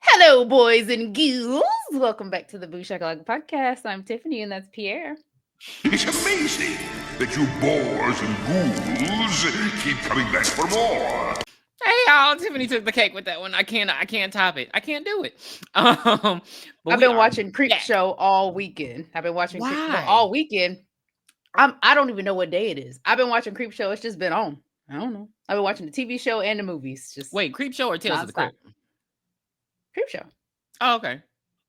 Hello, boys and girls. Welcome back to the Booshakalaka podcast. I'm Tiffany, and that's Pierre. It's amazing that you boars and ghouls keep coming back for more. Hey y'all, Tiffany took the cake with that one. I can't top it. I can't do it. I've been watching Creep Show all weekend. I've been watching Creep Show all weekend. I don't even know what day it is. I've been watching Creep Show. It's just been on. I don't know. I've been watching the TV show and the movies. Just wait, Creep Show or Tales of the Crypt? Creep Show. Oh, okay.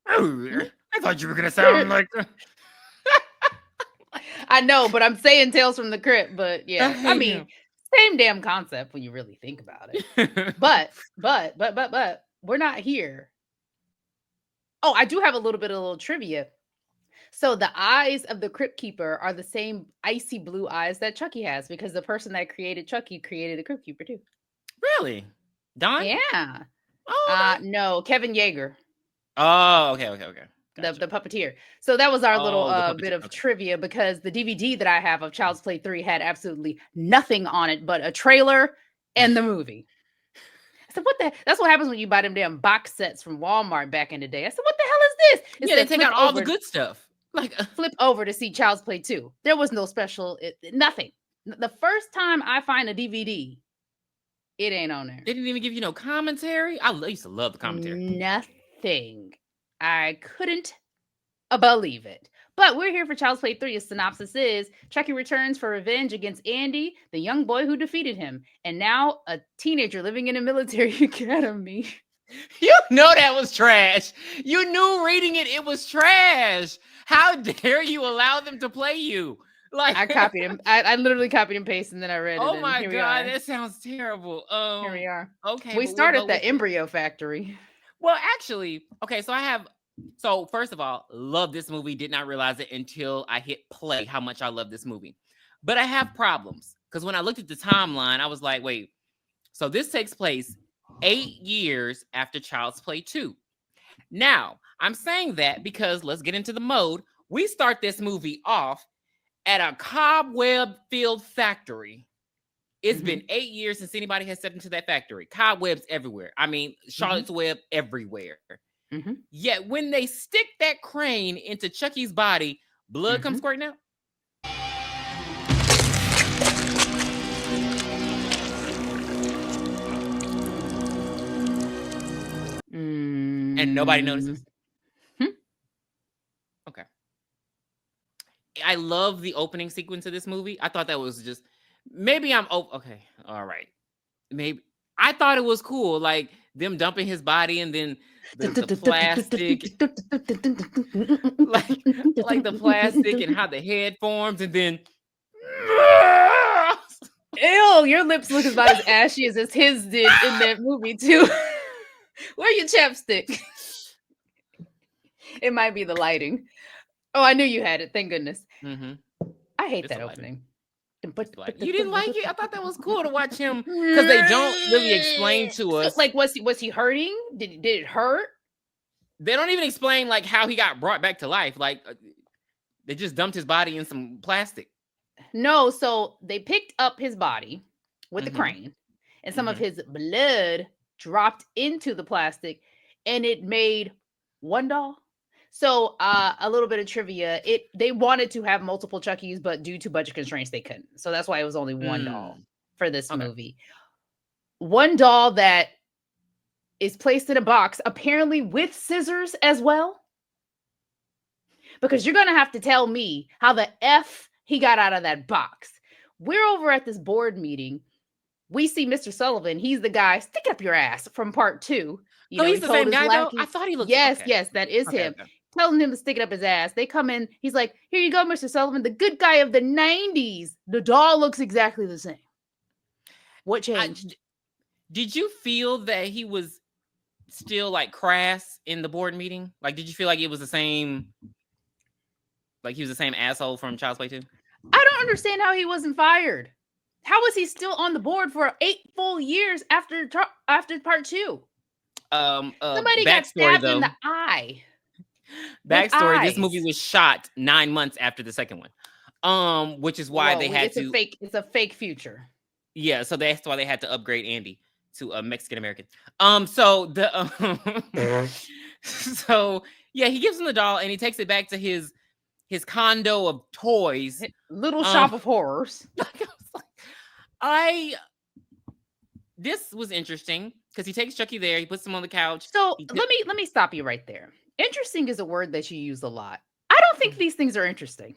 I thought you were gonna sound like. I know, but I'm saying Tales from the Crypt. But yeah, I mean, same damn concept when you really think about it. but we're not here. Oh, I do have a little trivia. So the eyes of the Crypt Keeper are the same icy blue eyes that Chucky has, because the person that created Chucky created the Crypt Keeper too. Really? Don? Yeah. Oh, no, Kevin Yeager. Oh, okay. Gotcha. The puppeteer. So that was our little bit of trivia, because the DVD that I have of Child's Play 3 had absolutely nothing on it but a trailer and the movie. I said, what the? That's what happens when you buy them damn box sets from Walmart back in the day. I said, what the hell is this? Yeah, they take out all the good stuff. Like flip over to see Child's Play 2. There was no special, nothing. The first time I find a DVD, it ain't on there. They didn't even give you no commentary. I used to love the commentary. Nothing. I couldn't believe it. But we're here for Child's Play 3. A synopsis is Chucky returns for revenge against Andy, the young boy who defeated him, and now a teenager living in a military academy. You know that was trash. You knew reading it was trash. How dare you allow them to play you? Like I copied him. I literally copied and pasted, and then I read it. Oh my god, that sounds terrible. Here we are. Okay, we start at the embryo factory. Well, actually, okay. So first of all, love this movie. Did not realize it until I hit play how much I love this movie. But I have problems, because when I looked at the timeline, I was like, wait. So this takes place 8 years after Child's Play 2. Now, I'm saying that because let's get into the mode. We start this movie off at a cobweb-filled factory. It's been 8 years since anybody has stepped into that factory. Cobwebs everywhere. I mean, Charlotte's Web everywhere. Yet when they stick that crane into Chucky's body, blood comes squirting out. And nobody notices. Okay. I love the opening sequence of this movie. I thought that was just maybe I'm okay. All right. Maybe I thought it was cool, like them dumping his body and then the plastic, like the plastic and how the head forms, and then ew, your lips look about as ashy as his did in that movie too. Where your chapstick? It might be the lighting. Oh, I knew you had it. Thank goodness. I hate that opening. But you didn't like it? I thought that was cool to watch him, because they don't really explain to us. Like, was he hurting? Did it hurt? They don't even explain like how he got brought back to life. Like they just dumped his body in some plastic. No, so they picked up his body with the crane, and some of his blood dropped into the plastic, and it made one doll. So a little bit of trivia. They wanted to have multiple Chuckies, but due to budget constraints, they couldn't. So that's why it was only one doll for this movie. One doll that is placed in a box, apparently with scissors as well. Because you're going to have to tell me how the F he got out of that box. We're over at this board meeting. We see Mr. Sullivan. He's the guy, stick up your ass from part 2. He's the same guy, though? I thought he looked... Yes, that is him. Okay. Telling him to stick it up his ass. They come in. He's like, here you go, Mr. Sullivan, the good guy of the 90s. The doll looks exactly the same. What changed? Did you feel that he was still like crass in the board meeting? Like, did you feel like it was the same? Like he was the same asshole from Child's Play 2? I don't understand how he wasn't fired. How was he still on the board for 8 full years after part 2? Somebody got stabbed in the eye. Backstory: this movie was shot 9 months after the second one. Which is why they had to. It's a fake future. Yeah, so that's why they had to upgrade Andy to a Mexican American. So the so yeah, he gives him the doll and he takes it back to his condo of toys, little shop of horrors. This was interesting because he takes Chucky there, he puts him on the couch. So let me stop you right there. Interesting is a word that you use a lot. I don't think these things are interesting.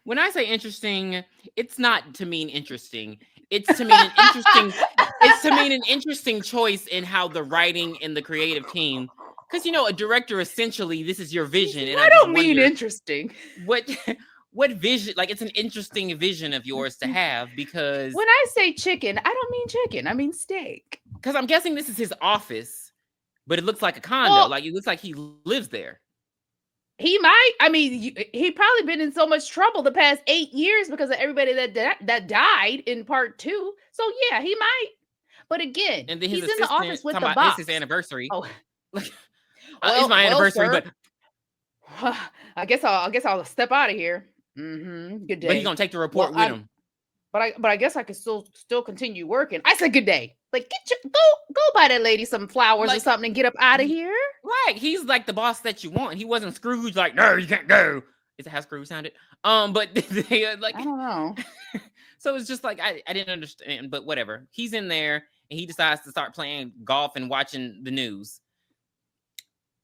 When I say interesting, it's not to mean interesting. It's to mean an interesting. It's to mean an interesting choice in how the writing and the creative team. Because a director essentially, this is your vision, and I don't mean interesting. What vision? Like, it's an interesting vision of yours to have, because when I say chicken, I don't mean chicken. I mean steak. Because I'm guessing this is his office, but it looks like a condo. Well, like, it looks like he lives there. He might. I mean, he probably been in so much trouble the past 8 years because of everybody that died in part 2. So yeah, he might. But again, and then he's in the office with the box. It's his anniversary. Oh, it's my anniversary, sir, but I guess I'll step out of here. Good day. But he's gonna take the report with him. But I guess I could still continue working. I said good day. Like, go buy that lady some flowers or something and get up out of here. Right. He's like the boss that you want. He wasn't Scrooge, like, no, you can't go. Is that how Scrooge sounded? But they, like, I don't know. So it's just like I didn't understand, but whatever. He's in there and he decides to start playing golf and watching the news.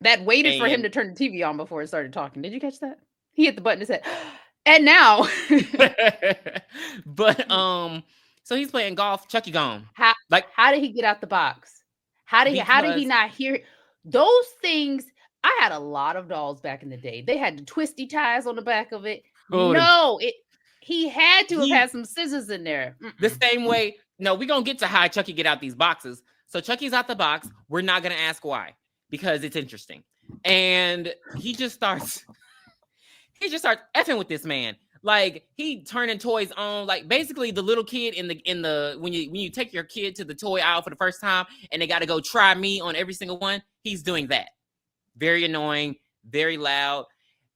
That waited for him to turn the TV on before it started talking. Did you catch that? He hit the button and said, and now. But so he's playing golf. Chucky gone. How did he get out the box? How did he not hear those things? I had a lot of dolls back in the day. They had the twisty ties on the back of it. He had to have had some scissors in there. The same way. No, we're gonna get to how Chucky get out these boxes. So Chucky's out the box. We're not gonna ask why, because it's interesting. And he just starts effing with this man. Like, he turning toys on, like, basically the little kid in the when you take your kid to the toy aisle for the first time and they got to go try me on every single one. He's doing that. Very annoying, very loud.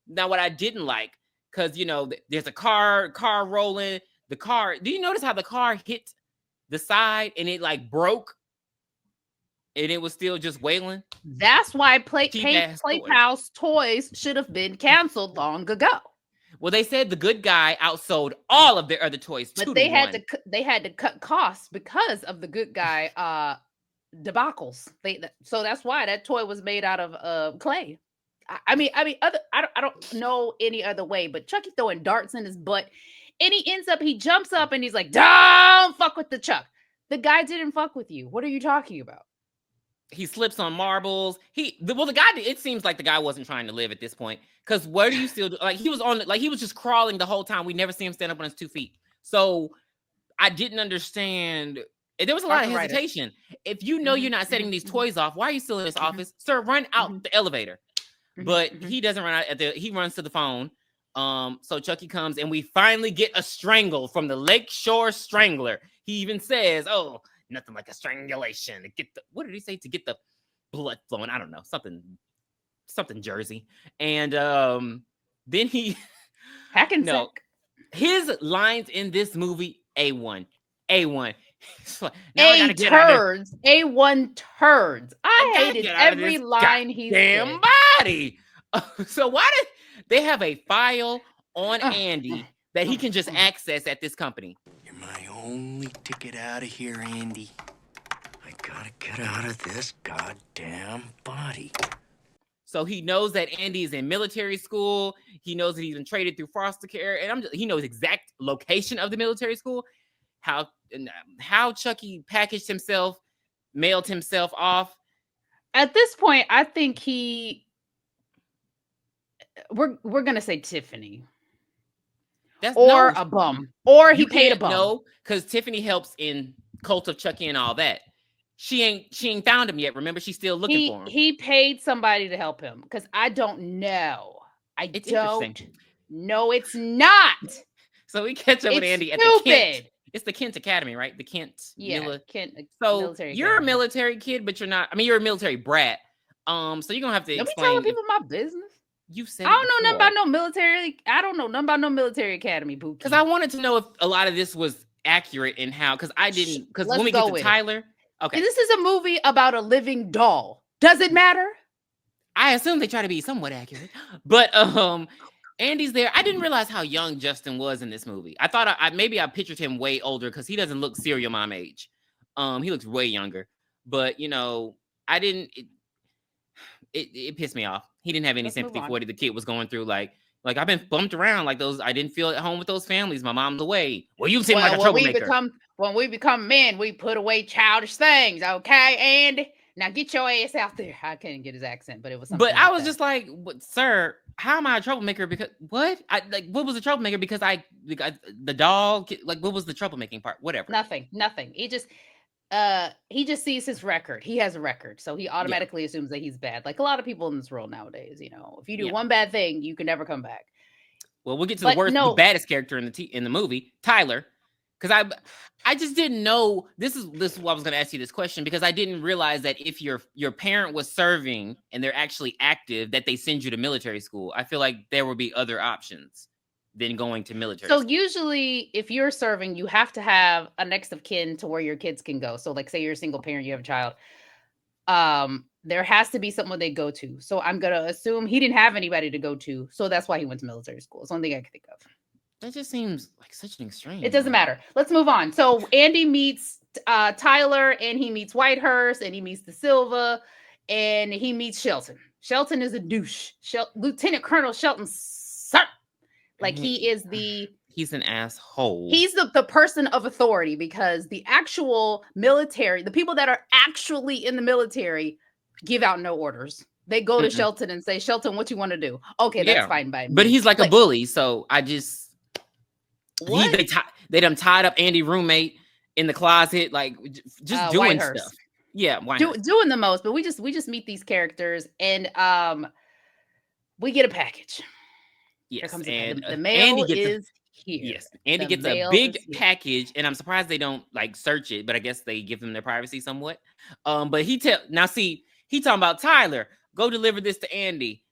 Now, what I didn't like, because there's a car rolling. The car. Do you notice how the car hit the side and it like broke? And it was still just wailing. That's why Playhouse toys should have been canceled long ago. Well, they said the good guy outsold all of their other toys. But they had to cut costs because of the good guy debacles. So that's why that toy was made out of clay. I don't know any other way. But Chucky throwing darts in his butt, and he jumps up and he's like, "Don't fuck with the Chuck." The guy didn't fuck with you. What are you talking about? He slips on marbles. The guy. It seems like the guy wasn't trying to live at this point. Because what do you still do? Like, he was just crawling the whole time. We never see him stand up on his 2 feet. So I didn't understand. There was a lot of hesitation. If you know you're not setting these toys off, why are you still in this office? Sir, run out the elevator. But he doesn't run out he runs to the phone. So Chucky comes and we finally get a strangle from the Lakeshore Strangler. He even says, "Oh, nothing like a strangulation to get what did he say? To get the blood flowing." I don't know, something Jersey. And then he Hackensack. His lines in this movie, A1. A1 turds. I hated every line he said. Body. So why did they have a file on Andy that he can just access at this company? You're my only ticket out of here, Andy. I gotta get out of this goddamn body. So he knows that Andy is in military school. He knows that he's been traded through foster care, and he knows exact location of the military school. How Chucky packaged himself, mailed himself off. At this point, I think we're gonna say Tiffany. A bum. Or he paid a bum. No, because Tiffany helps in Cult of Chucky and all that. She ain't found him yet. Remember, she's still looking for him. He paid somebody to help him, because I don't know. No, it's not. So we catch up with Andy at the Kent. It's the Kent Academy, right? The Kent. Kent. So you're a military kid, but you're not. I mean, you're a military brat. So you're gonna have to explain. Don't be telling people my business. You've said I it don't know nothing before. about no military. I don't know nothing about no military academy, Pookie. Because I wanted to know if a lot of this was accurate in how, because I didn't, because when we get to Tyler, okay. This is a movie about a living doll. Does it matter? I assume they try to be somewhat accurate, but Andy's there. I didn't realize how young Justin was in this movie. I thought maybe I pictured him way older because he doesn't look serial mom age. He looks way younger, but I didn't. It pissed me off. He didn't have any sympathy for what the kid was going through. Like I've been bumped around like those. I didn't feel at home with those families. My mom's away. Well, you seem like a troublemaker. When we become men, we put away childish things. Okay, Andy. Now get your ass out there. I couldn't get his accent, but it was something. But I was just like, sir, how am I a troublemaker? Because what? What was a troublemaker? Because the dog. Like, what was the troublemaking part? Whatever. Nothing. He just sees his record. He has a record, so he automatically assumes that he's bad. Like a lot of people in this world nowadays, if you do one bad thing, you can never come back. Well, we'll get to the baddest character in the movie, Tyler, because I just didn't know. This is why I was going to ask you this question, because I didn't realize that if your parent was serving and they're actually active, that they send you to military school. I feel like there would be other options than going to military school. Usually if you're serving, you have to have a next of kin to where your kids can go. So like say you're a single parent, you have a child. There has to be someone they go to. So I'm going to assume he didn't have anybody to go to. So that's why he went to military school. It's the only thing I can think of. That just seems like such an extreme. It doesn't matter. Let's move on. So Andy meets Tyler, and he meets Whitehurst, and he meets De Silva, and he meets Shelton. Shelton is a douche. Lieutenant Colonel Shelton, sir. Like he's an asshole. He's the person of authority, because the actual military, the people that are actually in the military, give out no orders. They go to Shelton and say, Shelton, what you want to do? Okay, that's fine by me. But he's like a bully, so I just they done tied up Andy's roommate in the closet, like just doing Whitehurst. stuff. Yeah, doing the most. But we just meet these characters, and we get a package. Yes, and the mail is here. Yes, Andy gets a big package, and I'm surprised they don't like search it, but I guess they give them their privacy somewhat. But he talking about Tyler, go deliver this to Andy.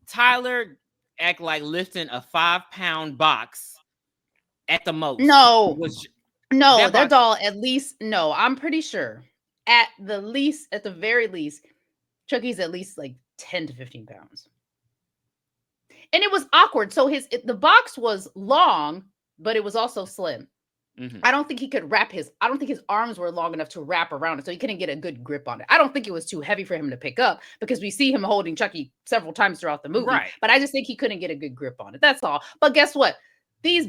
Tyler act like lifting a 5-pound box at the most. That doll at least. No, I'm pretty sure at the very least, Chucky's at least like 10 to 15 pounds. And it was awkward. So the box was long, but it was also slim. Mm-hmm. I don't think he could I don't think his arms were long enough to wrap around it, so he couldn't get a good grip on it. I don't think it was too heavy for him to pick up, because we see him holding Chucky several times throughout the movie. Right. But I just think he couldn't get a good grip on it. That's all. But guess what? These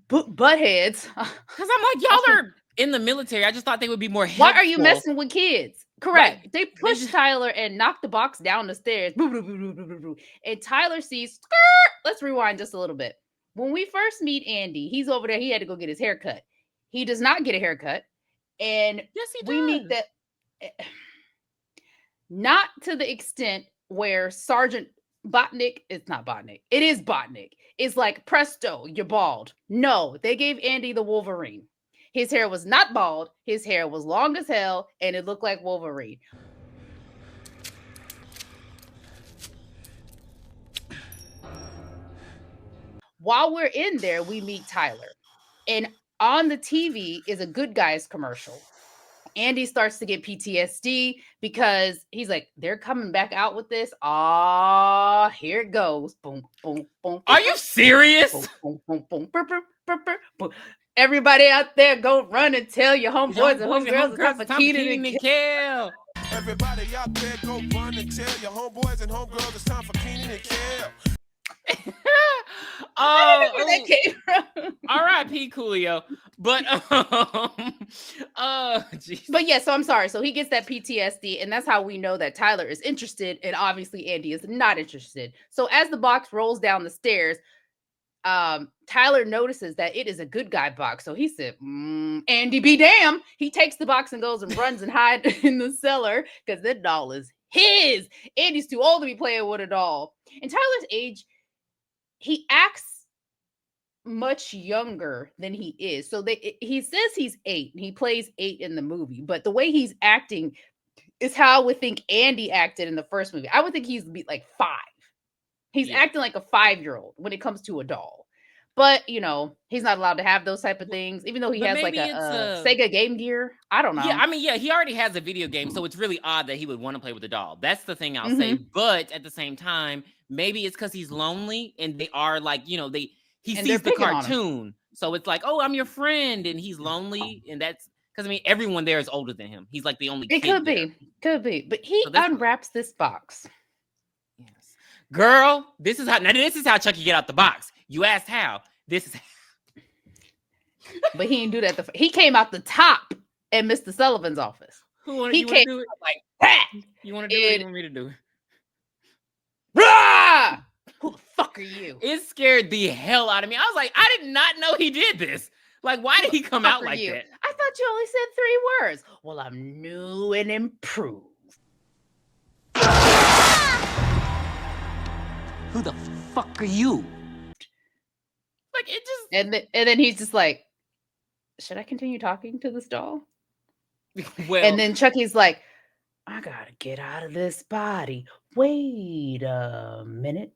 buttheads. Because I'm like, y'all are in the military. I just thought they would be more helpful. Why are you messing with kids? Correct. Right. They push Tyler and knock the box down the stairs. And Tyler sees, skirt. Let's rewind just a little bit. When we first meet Andy, he's over there. He had to go get his hair cut. He does not get a haircut. And yes, he does. We meet that. Not to the extent where Sergeant Botnick, it's not Botnick. It is Botnick. It's like, presto, you're bald. No, they gave Andy the Wolverine. His hair was not bald. His hair was long as hell, and it looked like Wolverine. While we're in there, we meet Tyler. And on the TV is a Good Guys commercial. Andy starts to get PTSD because he's like, they're coming back out with this. Ah, here it goes. Boom, boom, boom. Are you serious? Boom, boom, boom, boom, boom, boom, boom, boom. Everybody out there, go run and tell your homeboys and homegirls it's time for Keenan and Kel. Everybody out there, go run and tell your homeboys and homegirls it's time for Keenan and Kel. I don't know where that came from. R.I.P. Coolio. But but yeah, so I'm sorry. So he gets that PTSD, and that's how we know that Tyler is interested, and obviously Andy is not interested. So as the box rolls down the stairs, Tyler notices that it is a good guy box. So he said, Andy be damn. He takes the box and goes and runs and hides in the cellar because that doll is his. Andy's too old to be playing with a doll. And Tyler's age, he acts much younger than he is. So he says he's 8 and he plays 8 in the movie, but the way he's acting is how I would think Andy acted in the first movie. I would think he's like 5. He's acting like a 5-year-old when it comes to a doll. But, he's not allowed to have those type of things, even though he has like a Sega Game Gear. I don't know. Yeah, I mean, he already has a video game, so it's really odd that he would want to play with a doll. That's the thing I'll say. But at the same time, maybe it's because he's lonely and they are like, he sees the cartoon. So it's like, oh, I'm your friend, and he's lonely. And that's because, I mean, everyone there is older than him. He's like the only kid. Could be. But he unwraps this box. Yes. Girl, this is how Chucky get out the box. You asked how. This is But he didn't do that. He came out the top at Mr. Sullivan's office. He came do it? Like that. You want to do it? You want me to do it? Rah! Who the fuck are you? It scared the hell out of me. I was like, I did not know he did this. Like, why did he come out like that? I thought you only said 3 words. Well, I'm new and improved. Who the fuck are you? Like, it just... And then he's just like, should I continue talking to this doll? Well, and then Chucky's like, I gotta get out of this body. Wait a minute.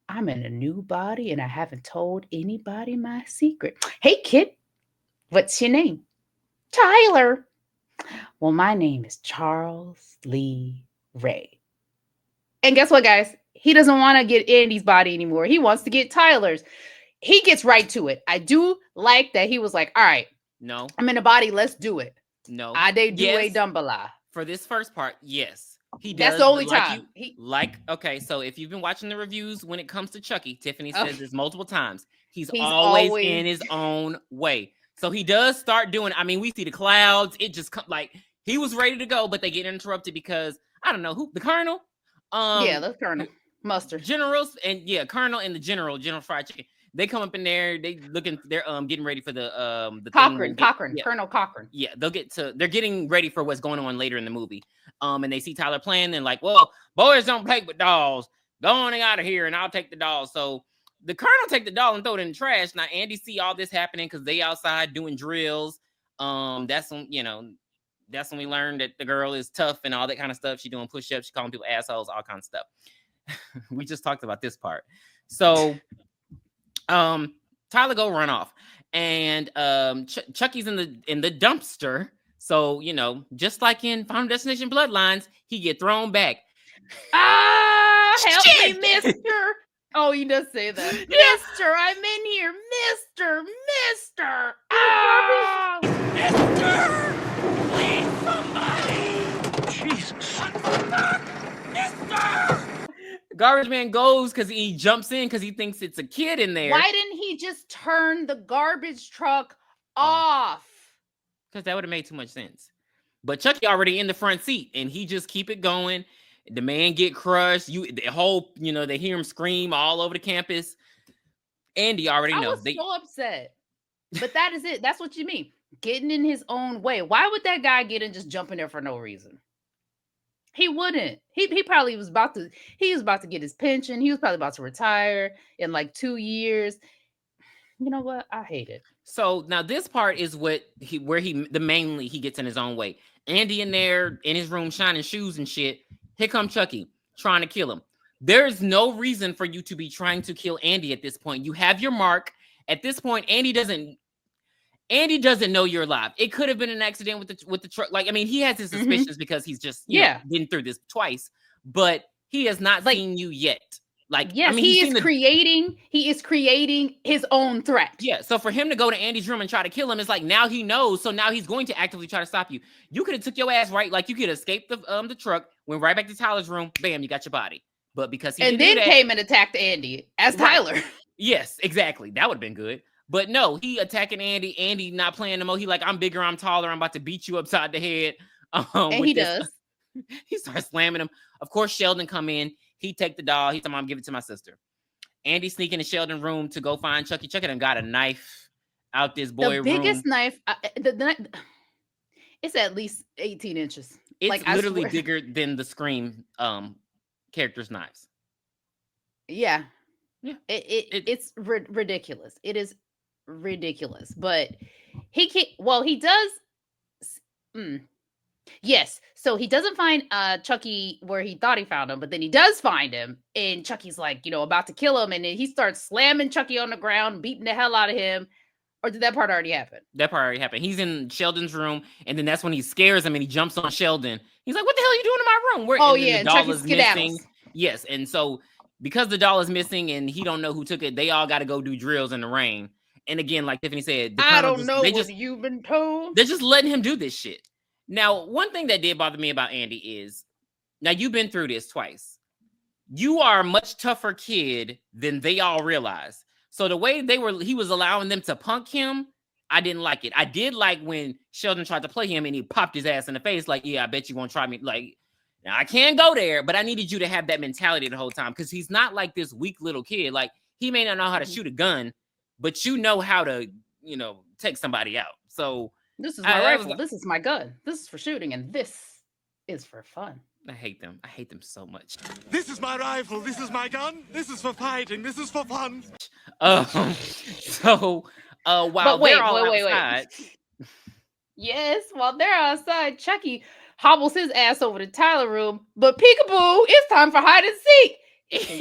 I'm in a new body and I haven't told anybody my secret. Hey, kid, what's your name? Tyler. Well, my name is Charles Lee Ray. And guess what, guys? He doesn't want to get Andy's body anymore. He wants to get Tyler's. He gets right to it. I do like that he was like, all right, no, I'm in a body. Let's do it. No. Ade do a dumbala. For this first part, yes. He does. That's the only time. Okay, so if you've been watching the reviews when it comes to Chucky, Tiffany says this multiple times. He's always in his own way. So he does start doing, I mean, we see the clouds. It just like he was ready to go, but they get interrupted because I don't know who, the Colonel. Yeah, the Colonel. Mustard. Generals and Colonel and the General Fried Chicken. They come up in there. They're getting ready for the Cochran, Colonel Cochran. Yeah, they're getting ready for what's going on later in the movie. And they see Tyler playing and like, well, boys don't play with dolls. Go on out of here and I'll take the doll. So the Colonel take the doll and throw it in the trash. Now Andy see all this happening because they outside doing drills. That's when we learned that the girl is tough and all that kind of stuff. She doing push-ups, she calling people assholes, all kinds of stuff. We just talked about this part. So Tyler go run off and Chucky's in the dumpster. So, just like in Final Destination Bloodlines, he get thrown back. Help me, mister. Oh, he does say that. Mister, I'm in here. Mister. Mister! Please, somebody! Jesus. Mister! Garbage man goes because he jumps in because he thinks it's a kid in there. Why didn't he just turn the garbage truck off? Because that would have made too much sense. But Chucky already in the front seat and he just keep it going. The man get crushed. They hear him scream all over the campus. Andy already knows. I was so upset. But that is it. That's what you mean. Getting in his own way. Why would that guy get in just jumping there for no reason? He wouldn't. He probably was about to get his pension. He was probably about to retire in like 2 years. You know what? I hate it. So now this part is where he gets in his own way. Andy in there in his room shining shoes and shit. Here come Chucky trying to kill him. There's no reason for you to be trying to kill Andy at this point. You have your mark. At this point, Andy doesn't know you're alive. It could have been an accident with the truck. Like, I mean, he has his suspicions because he's just been through this twice, but he has not seen you yet. Like, yes, I mean, he is creating his own threat. Yeah. So for him to go to Andy's room and try to kill him, it's like now he knows. So now he's going to actively try to stop you. You could have took your ass right. Like you could escape the truck, went right back to Tyler's room. Bam, you got your body. But because he came and attacked Andy as Tyler. Yes, exactly. That would have been good. But no, he attacking Andy. Andy not playing no more. He like, I'm bigger, I'm taller, I'm about to beat you upside the head. And he does. He starts slamming him. Of course, Sheldon come in. He take the doll. He tell Mom, give it to my sister. Andy sneak in the Sheldon room to go find Chucky. Chucky done got a knife out this boy room. The biggest knife. It's at least 18 inches. It's like, literally bigger than the Scream characters' knives. Yeah. It's ridiculous. It is ridiculous. But he can't. Well, he does. Yes. So he doesn't find Chucky where he thought he found him, but then he does find him, and Chucky's like, about to kill him, and then he starts slamming Chucky on the ground, beating the hell out of him. Or did that part already happen? That part already happened. He's in Sheldon's room, and then that's when he scares him and he jumps on Sheldon. He's like, "What the hell are you doing in my room?" And and the doll Chucky is missing. skedaddles. Yes, and so because the doll is missing and he don't know who took it, they all got to go do drills in the rain. And again, like Tiffany said, the I Colonel don't know what you've been told. they're just letting him do this shit. Now, one thing that did bother me about Andy is, now you've been through this twice. You are a much tougher kid than they all realize. So the way he was allowing them to punk him, I didn't like it. I did like when Sheldon tried to play him and he popped his ass in the face like, "Yeah, I bet you won't try me." Like, now I can't go there, but I needed you to have that mentality the whole time, because he's not like this weak little kid. Like, he may not know how to shoot a gun, but you know how to, take somebody out. So this is my rifle. This is my gun. This is for shooting, and this is for fun. I hate them. I hate them so much. This is my rifle. This is my gun. This is for fighting. This is for fun. While wait. outside, Yes, while they're outside, Chucky hobbles his ass over to Tyler's room. But peekaboo, it's time for hide and seek.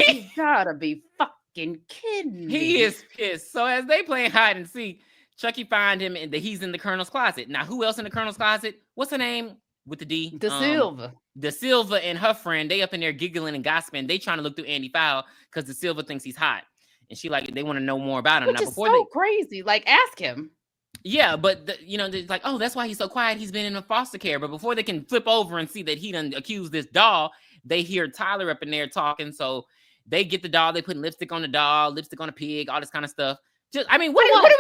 You gotta be fucking kidding me. He is pissed. So as they play hide and seek, Chucky find him and he's in the Colonel's closet. Now, who else in the Colonel's closet? What's her name with the D? Da Silva. Da Silva and her friend, they up in there giggling and gossiping. They trying to look through Andy file because Da Silva thinks he's hot. And they want to know more about him. Which is so crazy. Like, ask him. Yeah, but they're like, "Oh, that's why he's so quiet. He's been in foster care." But before they can flip over and see that he done accused this doll, they hear Tyler up in there talking. So they get the doll. They put lipstick on the doll, lipstick on a pig, all this kind of stuff. What are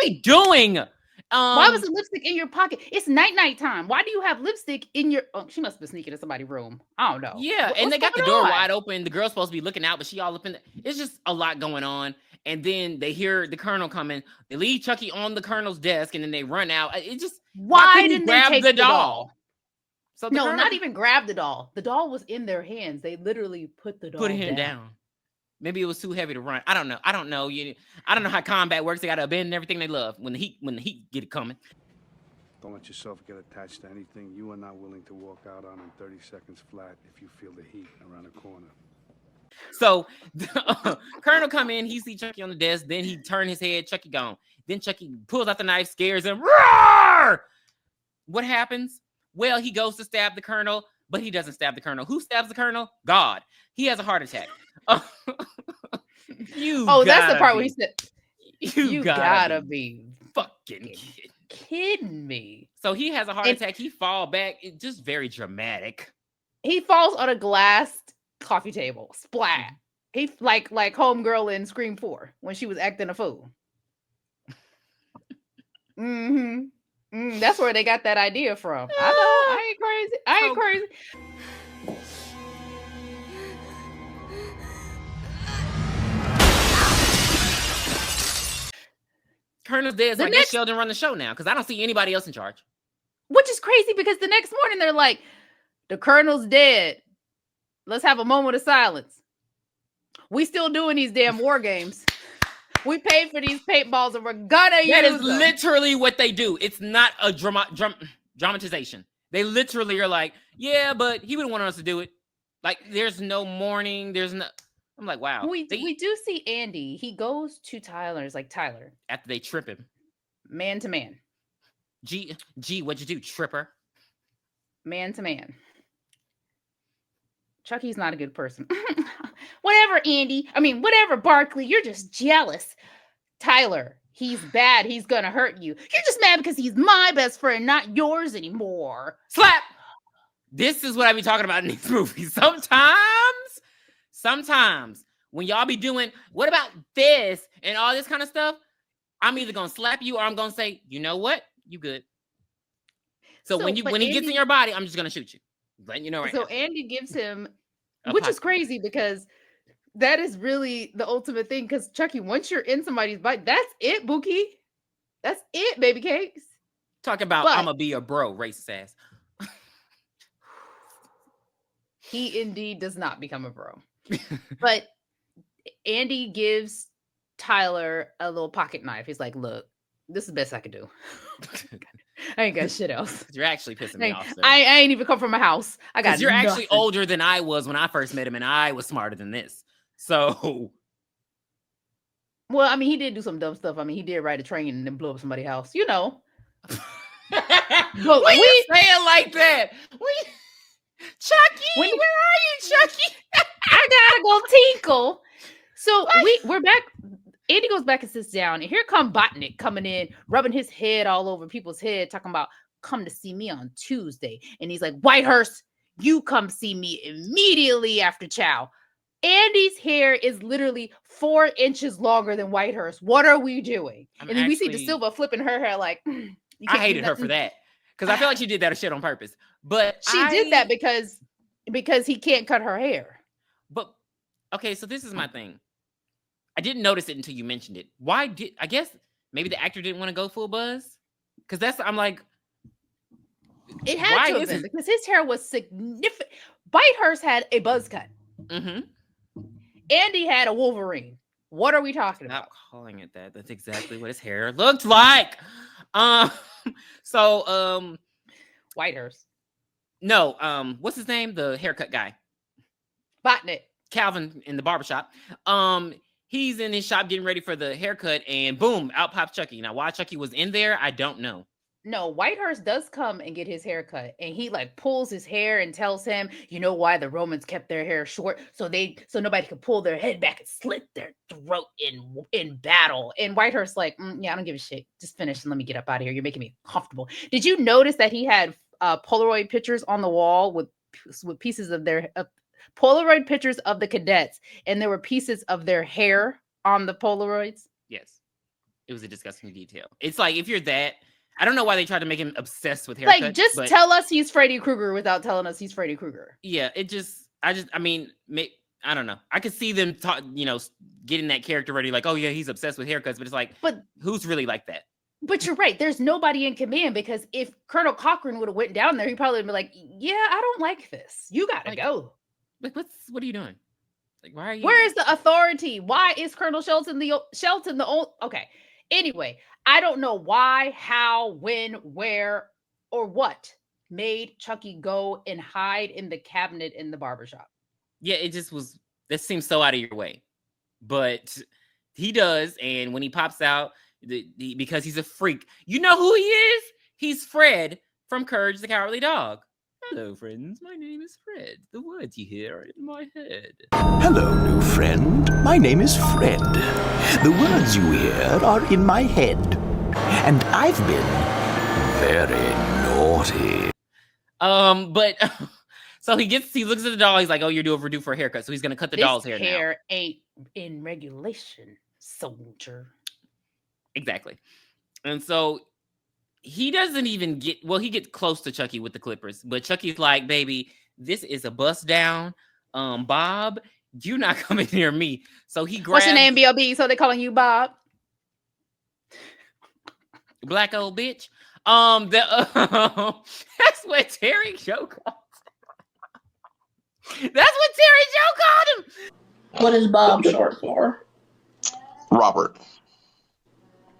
we doing? Why was the lipstick in your pocket? It's night time. Why do you have lipstick in your? Oh, she must have been sneaking in somebody's room. I don't know. Yeah, and they got the door wide open. The girl's supposed to be looking out, but she all up in. It's just a lot going on. And then they hear the Colonel coming. They leave Chucky on the Colonel's desk, and then they run out. It just why didn't they take the doll? So not even grab the doll. The doll was in their hands. They literally put the doll down. Maybe it was too heavy to run. I don't know. I don't know how combat works. They got to abandon everything they love when the heat get it coming. Don't let yourself get attached to anything you are not willing to walk out on in 30 seconds flat if you feel the heat around the corner. So Colonel come in, he see Chucky on the desk, then he turn his head, Chucky gone. Then Chucky pulls out the knife, scares him. Roar! What happens? Well, he goes to stab the Colonel, but he doesn't stab the Colonel. Who stabs the Colonel? God. He has a heart attack. That's the part where he said, You gotta be fucking kidding me. So he has a heart attack. He fall back. It's just very dramatic. He falls on a glass coffee table. Splat. He like homegirl in Scream 4 when she was acting a fool. That's where they got that idea from. I know. I ain't crazy. Colonel's dead, so I guess Sheldon run the show now because I don't see anybody else in charge. Which is crazy because the next morning they're like, the Colonel's dead. Let's have a moment of silence. We still doing these damn war games. We paid for these paintballs and we're gonna use them. That is literally what they do. It's not a dramatization. They literally are like, yeah, but he wouldn't want us to do it. Like, there's no mourning. There's no... I'm like, wow. We do see Andy. He goes to Tyler's, like, Tyler. After they trip him. Man to man. Gee, what'd you do, tripper? Man to man. Chucky's not a good person. Whatever, Andy. Whatever, Barkley. You're just jealous. Tyler, he's bad. He's gonna hurt you. You're just mad because he's my best friend, not yours anymore. Slap! This is what I be talking about in these movies. Sometimes, when y'all be doing, what about this and all this kind of stuff, I'm either gonna slap you or I'm gonna say, you know what? You good. So when he gets in your body, I'm just gonna shoot you. Letting you know right now. So Andy gives him, which is crazy because that is really the ultimate thing. Because Chucky, once you're in somebody's body, that's it, Bookie. That's it, baby cakes. Talk about I'm gonna be a bro, racist ass. He indeed does not become a bro. But Andy gives Tyler a little pocket knife. He's like, look, This is the best I could do. I ain't got shit else. You're actually pissing me off, sir. I ain't even come from a house. I got. You're nothing. actually older than I was when I first met him, and I was smarter than this. So, well, I mean, he did do some dumb stuff. I mean, he did ride a train and then blow up somebody's house. You know. But we say it like that. Chucky, where are you, Chucky? I gotta go tinkle. So we're back. Andy goes back and sits down, and here come Botnick coming in, rubbing his head all over people's head, talking about come to see me on Tuesday. And he's like, Whitehurst, you come see me immediately after chow. Andy's hair is literally 4 inches longer than Whitehurst. What are we doing? And then we see De Silva flipping her hair like, I hated her for that because I feel like she did that shit on purpose. But she did that because he can't cut her hair. But okay, so this is my thing. I didn't notice it until you mentioned it. I guess maybe the actor didn't want to go full buzz? Because I'm like, it had to have been because his hair was significant. Whitehurst had a buzz cut. Mm-hmm. Andy had a Wolverine. What are we talking about? Stop calling it that. That's exactly what his hair looked like. So Whitehurst. No, what's his name? The haircut guy. Botnick. Calvin in the barbershop. He's in his shop getting ready for the haircut, and boom, out pops Chucky. Now, why Chucky was in there, I don't know. No, Whitehurst does come and get his hair cut, and he like pulls his hair and tells him, you know why the Romans kept their hair short, so nobody could pull their head back and slit their throat in battle. And Whitehurst like, yeah, I don't give a shit. Just finish and let me get up out of here. You're making me comfortable. Did you notice that he had Polaroid pictures on the wall with pieces of their Polaroid pictures of the cadets, and there were pieces of their hair on the Polaroids? Yes, it was a disgusting detail. It's like if you're that. I don't know why they tried to make him obsessed with haircuts. Like, just tell us he's Freddy Krueger without telling us he's Freddy Krueger. Yeah, I mean, I don't know. I could see them getting that character ready, like, oh yeah, he's obsessed with haircuts, but it's like, who's really like that? But you're right. There's nobody in command because if Colonel Cochran would have went down there, he probably would be like, yeah, I don't like this. You gotta go. Like, what are you doing? Like, why are you? Where is the authority? Why is Colonel Shelton the old? Okay. Anyway, I don't know why, how, when, where, or what made Chucky go and hide in the cabinet in the barbershop. Yeah, it just was. That seems so out of your way, but he does. And when he pops out, because he's a freak, you know who he is? He's Fred from Courage the Cowardly Dog. Hello, friends. My name is Fred. The words you hear are in my head. Hello, new friend. My name is Fred. The words you hear are in my head. And I've been very naughty. But so he looks at the doll. He's like, oh, you're overdue for a haircut. So he's going to cut the doll's hair now. Hair ain't in regulation, soldier. Exactly. And so he doesn't even he gets close to Chucky with the clippers, but Chucky's like, baby, this is a bust down. Bob, you're not coming near me. So he grabs. What's your name, B.O.B.? So they calling you Bob? Black old bitch. That's what Terry Joe called him. That's what Terry Joe called him. What is Bob short for? Robert.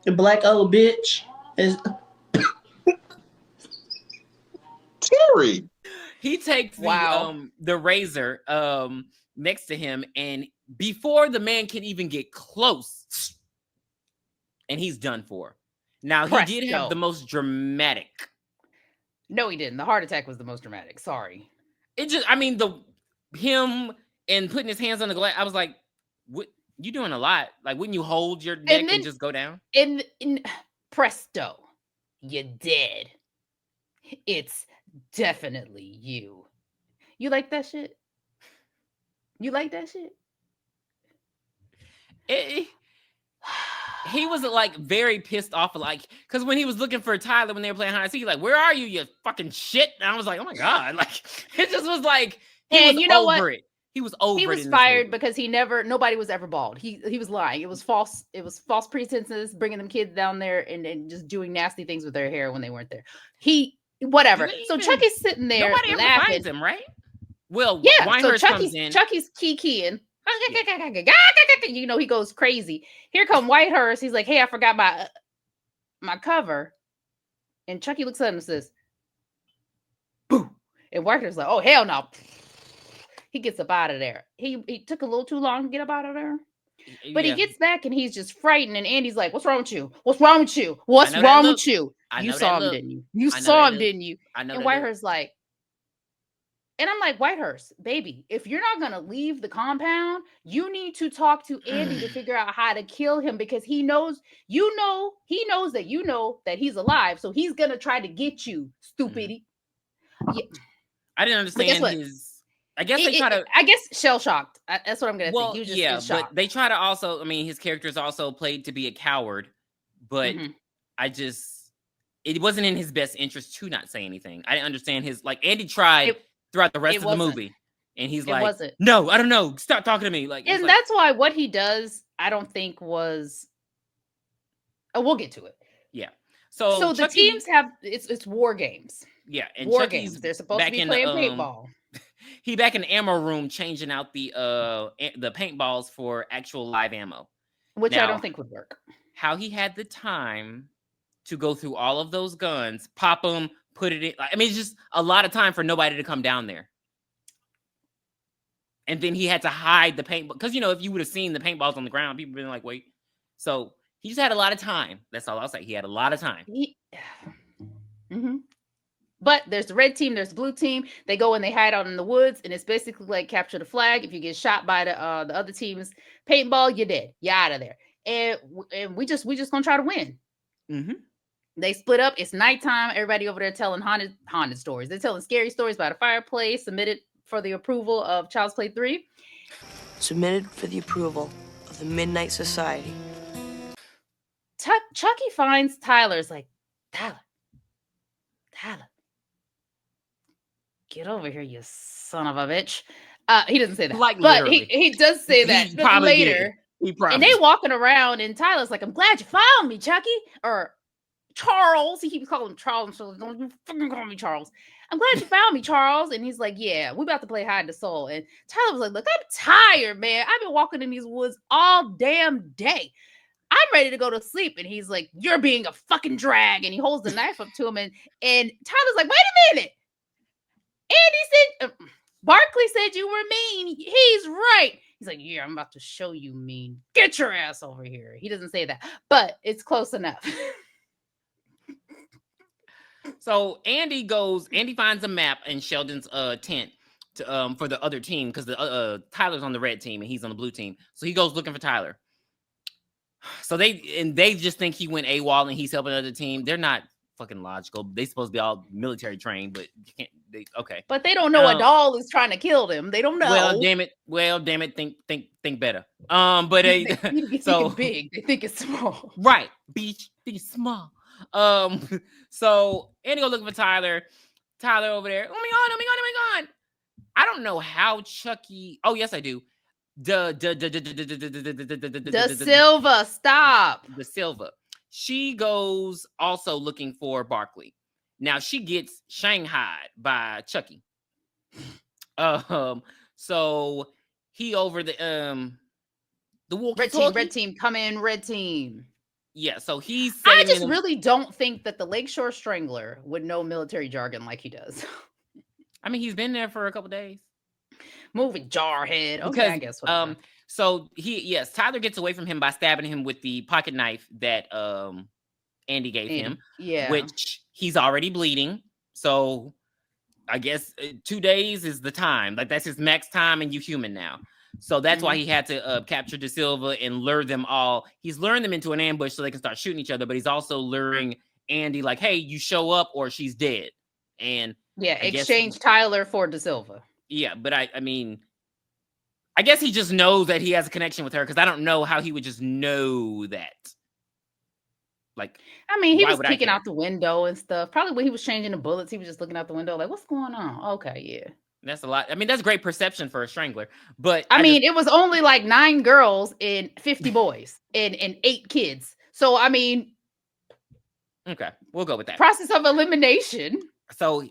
The black old bitch is Terry. He takes the razor next to him, and before the man can even get close, and he's done for. Now, he did have the most dramatic. No, he didn't. The heart attack was the most dramatic. Sorry. Him and putting his hands on the glass, I was like, what? You doing a lot. Like, wouldn't you hold your neck and just go down? In presto, you're dead. It's definitely you. You like that shit? You like that shit? He was like very pissed off, like, because when he was looking for Tyler when they were playing hide and seek, like, where are you, you fucking shit? And I was like, oh my God, like, it just was like, he was fired because nobody was ever bald. He was lying. It was false false pretenses, bringing them kids down there and just doing nasty things with their hair when they weren't there. Whatever. So Chucky's sitting there nobody laughing. Ever finds him, right? Well, yeah. Winehurst So comes in. Chucky's keying. You know, he goes crazy. Here come Whitehurst. He's like, hey, I forgot my my cover. And Chucky looks at him and says, boo. And Whitehurst's like, oh, hell no. He gets up out of there. He took a little too long to get up out of there. But he gets back and he's just frightened. And Andy's like, what's wrong with you? What's wrong with you? What's wrong with you? You saw him, didn't you? You saw him, didn't you? And Whitehurst's like, and I'm like, Whitehurst, baby, if you're not going to leave the compound, you need to talk to Andy to figure out how to kill him because he knows that he's alive. So he's going to try to get you, stupidity. Yeah. I didn't understand his. I guess they try to. I guess shell shocked. That's what I'm going to think. You just shocked. But they try to also. I mean, his character is also played to be a coward, but it wasn't in his best interest to not say anything. I didn't understand his Andy tried throughout the rest of the movie, and he's like, "No, I don't know. Stop talking to me." And that's why what he does, I don't think was. Oh, we'll get to it. Yeah. So the teams have it's war games. Yeah, and war Chucky's games. They're supposed to be playing paintball. He back in the ammo room changing out the paintballs for actual live ammo, which I don't think would work. How he had the time to go through all of those guns, pop them, put it in. I mean, it's just a lot of time for nobody to come down there. And then he had to hide the paint because if you would have seen the paintballs on the ground, people would have been like, "Wait." So he just had a lot of time. That's all I'll say. He had a lot of time. But there's the red team, there's the blue team. They go and they hide out in the woods, and it's basically like capture the flag. If you get shot by the other team's paintball, you're dead. You're out of there. And we just gonna try to win. They split up. It's nighttime. Everybody over there telling haunted stories. They're telling scary stories about a fireplace submitted for the approval of Child's Play 3. Submitted for the approval of the Midnight Society. Chucky finds Tyler's like, Tyler. Get over here, you son of a bitch. He doesn't say that. But he does say that later. And they walking around and Tyler's like, I'm glad you found me, Chucky. Or Charles. He keeps calling him Charles. So don't you fucking call me Charles. I'm glad you found me, Charles. And he's like, yeah, we're about to play hide the soul. And Tyler was like, look, I'm tired, man. I've been walking in these woods all damn day. I'm ready to go to sleep. And he's like, you're being a fucking drag. And he holds the knife up to him. And Tyler's like, wait a minute. Andy said, Barkley said you were mean. He's right. He's like, yeah, I'm about to show you mean. Get your ass over here. He doesn't say that, but it's close enough. So Andy finds a map in Sheldon's tent for the other team because Tyler's on the red team and he's on the blue team. So he goes looking for Tyler. So they just think he went AWOL and he's helping another team. They're not fucking logical. They supposed to be all military trained, but you can't. Okay. But they don't know a doll is trying to kill them. They don't know. Well, damn it. Think better. But they think big. They think it's small. Right. Beach. Think it's small. So Andy go looking for Tyler. Tyler over there. Oh my god. I don't know how Chucky. Oh yes, I do. The Silva. Stop. The Silva. She goes also looking for Barkley. Now she gets shanghaied by Chucky. So he over the red team, come in, red team. Yeah, so he's. I just really don't think that the Lakeshore Strangler would know military jargon like he does. I mean, he's been there for a couple days. Moving jarhead. Okay, I guess. Whatever. So Tyler gets away from him by stabbing him with the pocket knife that Andy gave him. Yeah, which he's already bleeding. So I guess 2 days is the time. Like that's his max time, and you human now. So that's why he had to capture De Silva and lure them all. He's luring them into an ambush so they can start shooting each other. But he's also luring Andy, like, "Hey, you show up or she's dead." And exchange Tyler for De Silva. Yeah, but I mean, I guess he just knows that he has a connection with her because I don't know how he would just know that. Like, I mean, he was peeking out the window and stuff. Probably when he was changing the bullets, he was just looking out the window, like, "What's going on?" Okay, yeah. That's a lot. I mean, that's great perception for a strangler. But I mean, it was only like 9 girls and 50 boys and 8 kids. So I mean, okay, we'll go with that. Process of elimination. So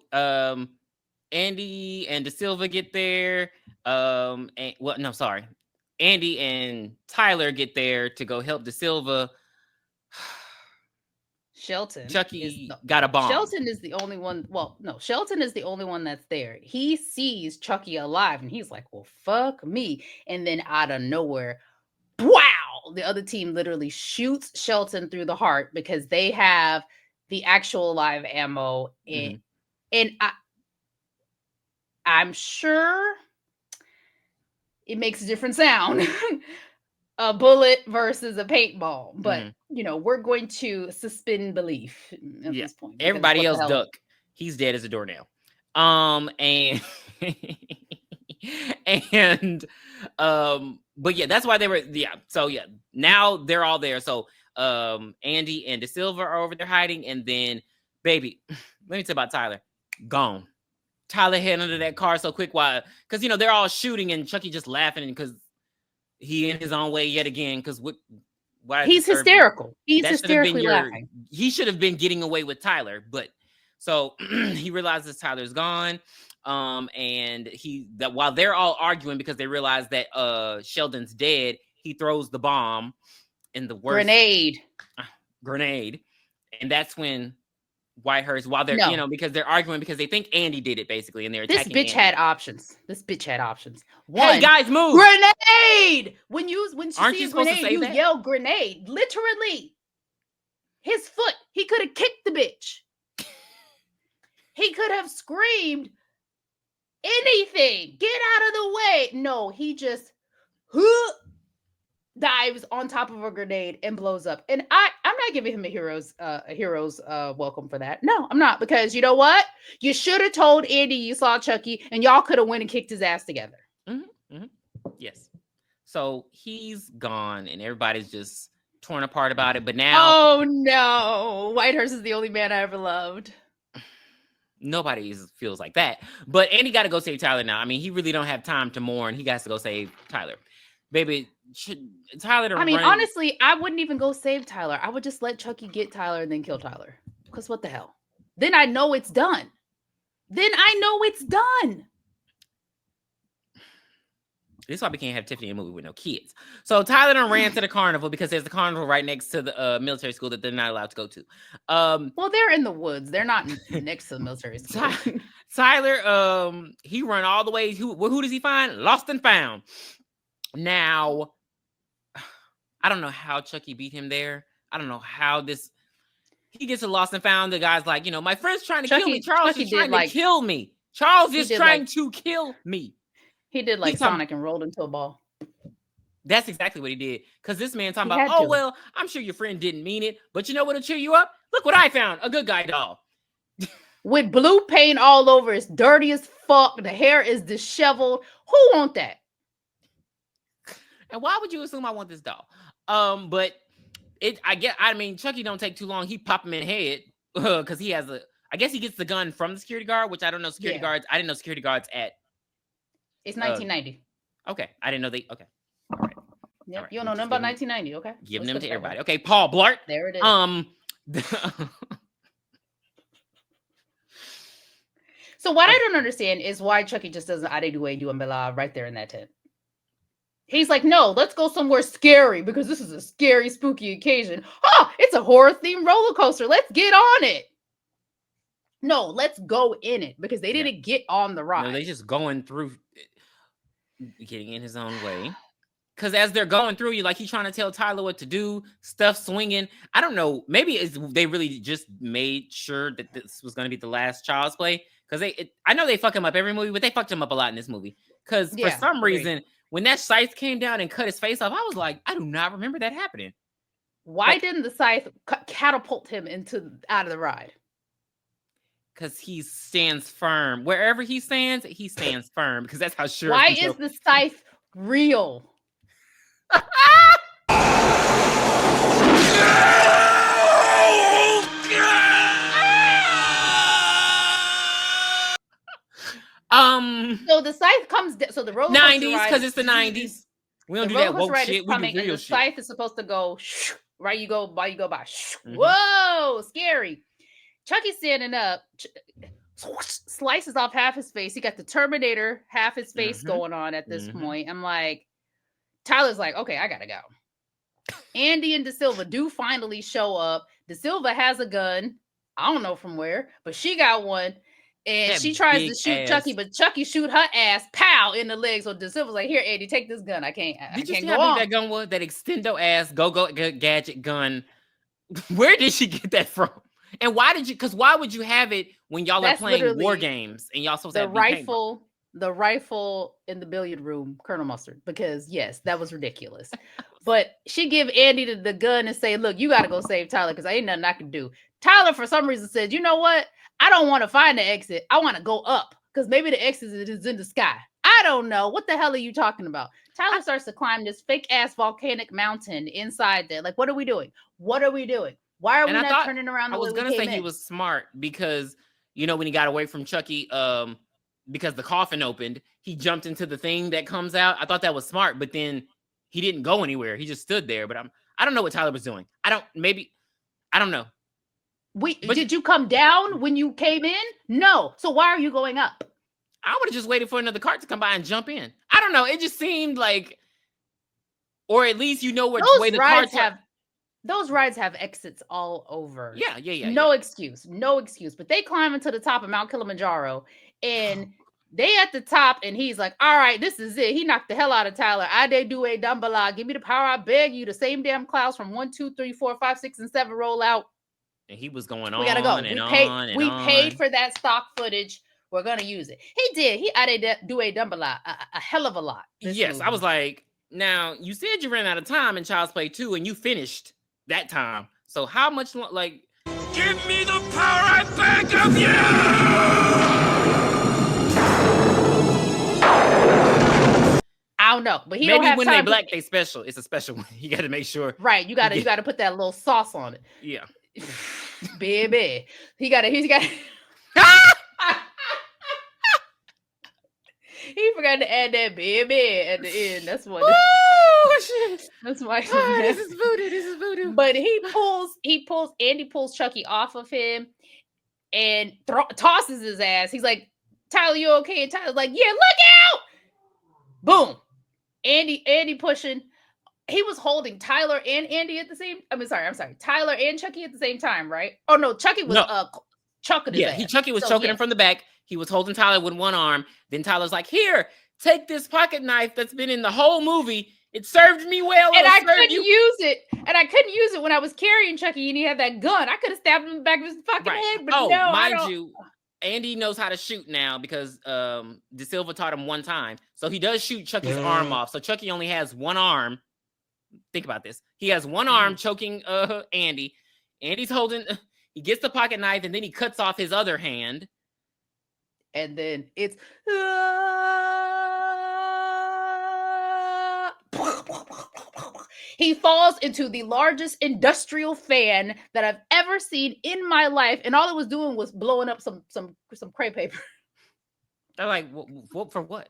Andy and De Silva get there. Andy and Tyler get there to go help De Silva. Shelton. Chucky got a bomb. Shelton is the only one. Well, no, Shelton is the only one that's there. He sees Chucky alive and he's like, well, fuck me. And then out of nowhere, wow, the other team literally shoots Shelton through the heart because they have the actual live ammo. And I'm sure it makes a different sound. A bullet versus a paintball, but we're going to suspend belief at this point. Everybody else duck. He's dead as a doornail. And but yeah, that's why they were. Yeah, so yeah, now they're all there. So Andy and De Silva are over there hiding, and then baby, let me tell you about Tyler. Gone. Tyler hid under that car so quick. Why? Because they're all shooting, and Chucky just laughing because. He in his own way yet again because he's hysterical. He's hysterically laughing. He should have been getting away with Tyler, but so he realizes Tyler's gone. And while they're all arguing because they realize that Sheldon's dead, he throws the bomb in the worst grenade, and that's when Whitehurst, while they're because they're arguing because they think Andy did it basically, and they're attacking This bitch had options. One, hey guys, move! Grenade! When she Aren't sees you supposed grenade, to say that? Yell grenade. Literally, his foot. He could have kicked the bitch. He could have screamed anything. Get out of the way. No, he just dives on top of a grenade and blows up. And I'm not giving him a hero's welcome for that. No, I'm not, because you know what? You should have told Andy you saw Chucky and y'all could have went and kicked his ass together. Yes. So he's gone and everybody's just torn apart about it. But now, oh no, Whitehurst is the only man I ever loved. Nobody feels like that. But Andy got to go save Tyler now. I mean, he really don't have time to mourn. He got to go save Tyler. Baby, Tyler. Honestly, I wouldn't even go save Tyler. I would just let Chucky get Tyler and then kill Tyler. Because what the hell? Then I know it's done. This is why we can't have Tiffany in a movie with no kids. So Tyler done ran to the carnival because there's a carnival right next to the military school that they're not allowed to go to. Well, they're in the woods. They're not next to the military school. Tyler, he run all the way. Who does he find? Lost and found. Now, I don't know how Chucky beat him there. I don't know how he gets to Lost and Found. The guy's like, my friend's trying to kill me. Charles is trying to kill me. Charles is trying to kill me. He did like Sonic and rolled into a ball. That's exactly what he did. Because this man talking about, well, I'm sure your friend didn't mean it, but you know what'll cheer you up? Look what I found. A good guy doll. With blue paint all over. It's dirty as fuck. The hair is disheveled. Who want that? And why would you assume I want this doll? But Chucky don't take too long. He pop him in the head because he has I guess he gets the gun from the security guard, which I don't know security guards. I didn't know security guards at. It's 1990. Okay. I didn't know they. Okay. All right. Yep. All right. You don't know nothing about 1990. Okay. Giving them to everybody. Okay. Paul Blart. There it is. So what I don't understand is why Chucky just doesn't do right there in that tent. He's like, no, let's go somewhere scary because this is a scary, spooky occasion. Oh, it's a horror-themed roller coaster. Let's get on it. No, let's go in it because they didn't get on the ride. No, they just going through, getting in his own way. Because as they're going through, he's trying to tell Tyler what to do, stuff swinging. I don't know. Maybe they really just made sure that this was going to be the last Child's Play. Because I know they fuck him up every movie, but they fucked him up a lot in this movie. Because for some reason, when that scythe came down and cut his face off, I was like, I do not remember that happening. Why didn't the scythe catapult him out of the ride? Because he stands firm. Wherever he stands firm. Because that's how sure. Why is the scythe real? So the scythe comes down. So the roller coaster 90s because it's the 90s. We don't do that woke shit. We do real shit. The scythe is supposed to go right. You go by. Mm-hmm. Whoa, scary! Chucky's standing up, slices off half his face. He got the Terminator half his face going on at this point. I'm like, Tyler's like, okay, I gotta go. Andy and De Silva do finally show up. De Silva has a gun. I don't know from where, but she got one. And That she tries to big shoot ass. Chucky, but Chucky shoot her ass, pow, in the leg. So De Silva's like, here, Andy, take this gun. I can't Did you see go how on. big that gun was? That extendo ass go gadget gun. Where did she get that from? And why did you? Because why would you have it when y'all are playing war games and y'all supposed to have the rifle in the billiard room, Colonel Mustard? Because yes, that was ridiculous. But she give Andy the gun and say, "Look, you got to go save Tyler because ain't nothing I can do." Tyler, for some reason, says, "You know what? I don't want to find the exit. I want to go up because maybe the exit is in the sky. I don't know. What the hell are you talking about?" Tyler starts to climb this fake ass volcanic mountain inside there. Like, what are we doing? What are we doing? Why are we not turning around the way we came in? I was gonna say he was smart because when he got away from Chucky, because the coffin opened, he jumped into the thing that comes out. I thought that was smart, but then he didn't go anywhere. He just stood there. But I don't know what Tyler was doing. I don't know. Did you come down when you came in? No. So why are you going up? I would have just waited for another cart to come by and jump in. I don't know. It just seemed like, or at least which way the carts have. Those rides have exits all over. Yeah. No excuse. But they climb into the top of Mount Kilimanjaro, and they at the top, and he's like, "All right, this is it." He knocked the hell out of Tyler. I do a dumbala. Give me the power. I beg you. The same damn clouds from 1, 2, 3, 4, 5, 6, and 7 roll out. And he was going on. We gotta go. We paid for that stock footage. We're gonna use it. He did. He do a dumbala a hell of a lot. Yes, movie. I was like, now you said you ran out of time in Child's Play 2, and you finished that time. So how much like? Give me the power I beg of you! I don't know, but he maybe don't have when time they black, they special. It's a special one. You got to make sure. Right, you got to put that little sauce on it. Yeah, baby, he's got. He forgot to add that baby at the end. That's what. Shit. That's why. This is voodoo. But Andy pulls Chucky off of him and tosses his ass. He's like, "Tyler, you okay?" And Tyler's like, "Yeah, look out!" Boom. Andy pushing. He was holding Tyler and Andy at the same. I'm sorry. Tyler and Chucky at the same time, right? Oh no, Chucky was choking his ass. Chucky was choking him from the back. He was holding Tyler with one arm. Then Tyler's like, "Here, take this pocket knife that's been in the whole movie. It served me well." And I couldn't use it. And I couldn't use it when I was carrying Chucky and he had that gun. I could have stabbed him in the back of his fucking head. But mind you, Andy knows how to shoot now because De Silva taught him one time. So he does shoot Chucky's arm off. So Chucky only has one arm. Think about this. He has one arm choking Andy. Andy's holding, he gets the pocket knife and then he cuts off his other hand. And then it's he falls into the largest industrial fan that I've ever seen in my life, and all it was doing was blowing up some crepe paper. They're like, what for what?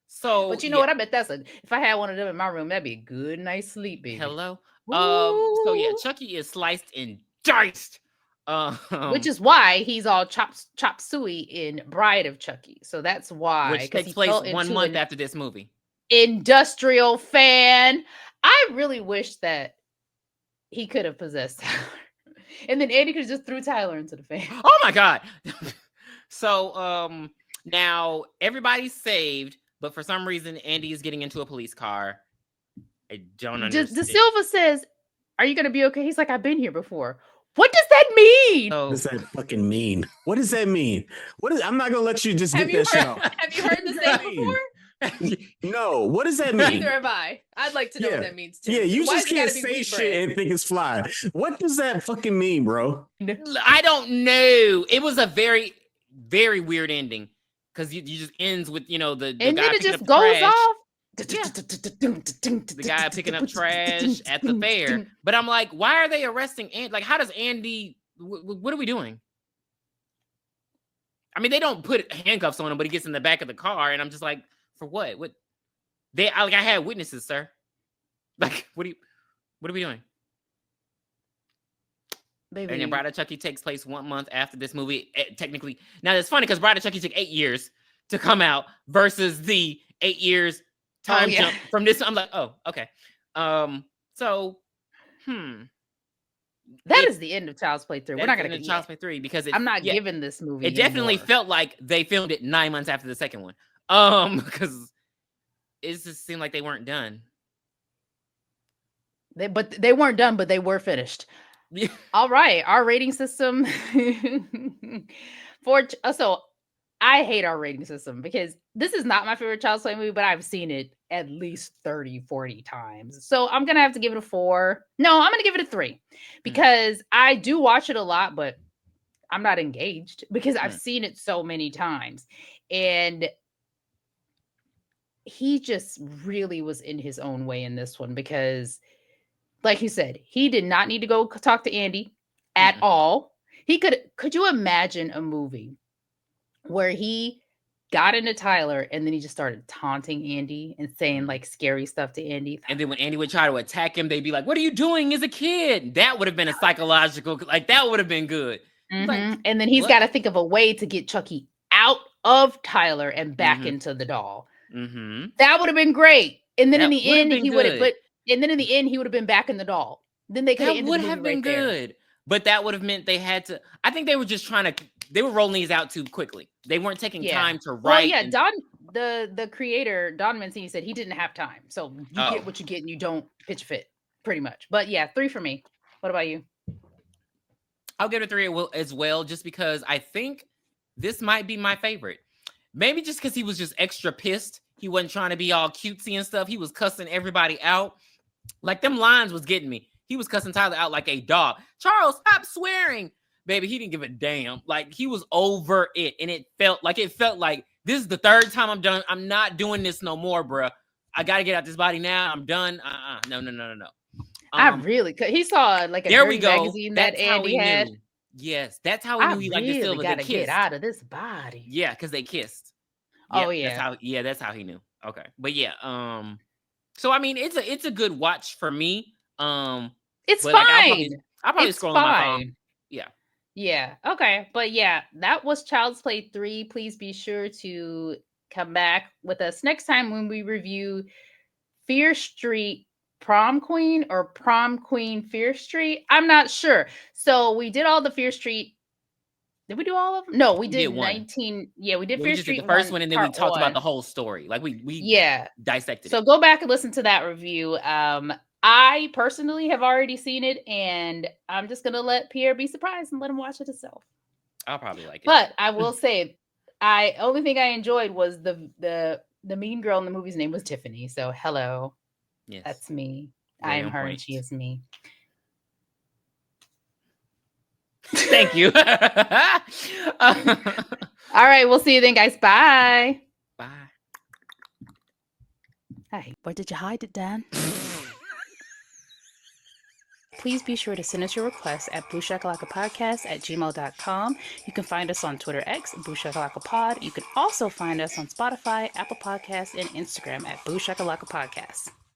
So, but you know what? I bet if I had one of them in my room, that'd be a good night's sleep, baby. Hello. So yeah, Chucky is sliced and diced. Which is why he's all chop suey in Bride of Chucky. So that's why. Which takes place 1 month after this movie. Industrial fan. I really wish that he could have possessed Tyler. And then Andy could have just threw Tyler into the fan. Oh my God. So now everybody's saved, but for some reason Andy is getting into a police car. I don't understand. De Silva says, "Are you gonna be okay?" He's like, "I've been here before." What does that mean? What does that fucking mean? What does that mean? I'm not gonna let you just get that shit out. Have you heard this name before? No. What does that mean? Neither have I. I'd like to know what that means too. Yeah, you just can't say shit and think it's fly. What does that fucking mean, bro? I don't know. It was a very, very weird ending because you just ends with the and guy then it just up goes trash. off. Yeah. The guy picking up trash at the fair. But I'm like, why are they arresting Andy? Like, how does Andy? What are we doing? I mean, they don't put handcuffs on him, but he gets in the back of the car, and I'm just like, for what? What? I had witnesses, sir. Like, what are we doing? Baby. And then Bride of Chucky takes place 1 month after this movie. Technically, now it's funny because Bride of Chucky took 8 years to come out versus the 8 years time jump from this. I'm like, oh, okay. So, That is the end of Child's Play 3. We're not going to get Child's Play 3 because I'm not giving this movie. It definitely felt like they filmed it 9 months after the second one. Because it just seemed like they weren't done. They weren't done, but they were finished. Yeah. All right, our rating system so I hate our rating system because this is not my favorite Child's Play movie, but I've seen it at least 30, 40 times. So I'm going to have to give it a 4. No, I'm going to give it a 3 because I do watch it a lot, but I'm not engaged because I've seen it so many times. And he just really was in his own way in this one because, like you said, he did not need to go talk to Andy at all. He could you imagine a movie where he got into Tyler and then he just started taunting Andy and saying like scary stuff to Andy? And then when Andy would try to attack him, they'd be like, what are you doing as a kid? That would have been a psychological, like that would have been good. Like, and then he's got to think of a way to get Chucky out of Tyler and back into the doll. That would have been great. And then in the end, he would have, and then in the end, he would have been back in the doll. Then they could have would have been good. But that would have meant they had to. I think they were just trying to. They were rolling these out too quickly. They weren't taking time to write. Well, Don, the creator, Don Mancini, said he didn't have time. So you get what you get, and you don't pitch fit, pretty much. But yeah, 3 for me. What about you? I'll give it a 3 as well, just because I think this might be my favorite. Maybe just because he was just extra pissed. He wasn't trying to be all cutesy and stuff. He was cussing everybody out. Like them lines was getting me. He was cussing Tyler out like a dog. Charles, stop swearing. Baby, he didn't give a damn. Like he was over it. And it felt like this is the 3rd time I'm done. I'm not doing this no more, bruh. I got to get out this body now. I'm done. No. I really could. He saw like a dirty magazine that Andy had. Knew. Yes, that's how we knew he liked the Silva. Gotta get out of this body. Yeah, because they kissed. Yeah, that's how he knew. Okay, but yeah, so I mean, it's a good watch for me. It's fine. I'll probably scroll on my phone. Yeah. Okay, but yeah, that was Child's Play 3. Please be sure to come back with us next time when we review Fear Street Prom Queen or Prom Queen Fear Street. I'm not sure. So we did all the Fear Street. Did we do all of them? No, we did 19. Yeah, we did Fear Street. Did the first one, and then we talked about the whole story. Like we dissected it. So go back and listen to that review. I personally have already seen it, and I'm just gonna let Pierre be surprised and let him watch it himself. I'll probably like it. But I will say, only thing I enjoyed was the mean girl in the movie's name was Tiffany. So hello. Yes. That's me. I am her and she is me. Thank you. All right. We'll see you then, guys. Bye. Bye. Hey, where did you hide it, Dan? Please be sure to send us your requests at booshakalakapodcast@gmail.com. You can find us on Twitter X, BOOshakalakapod. You can also find us on Spotify, Apple Podcasts, and Instagram at BOOshakalakapodcast.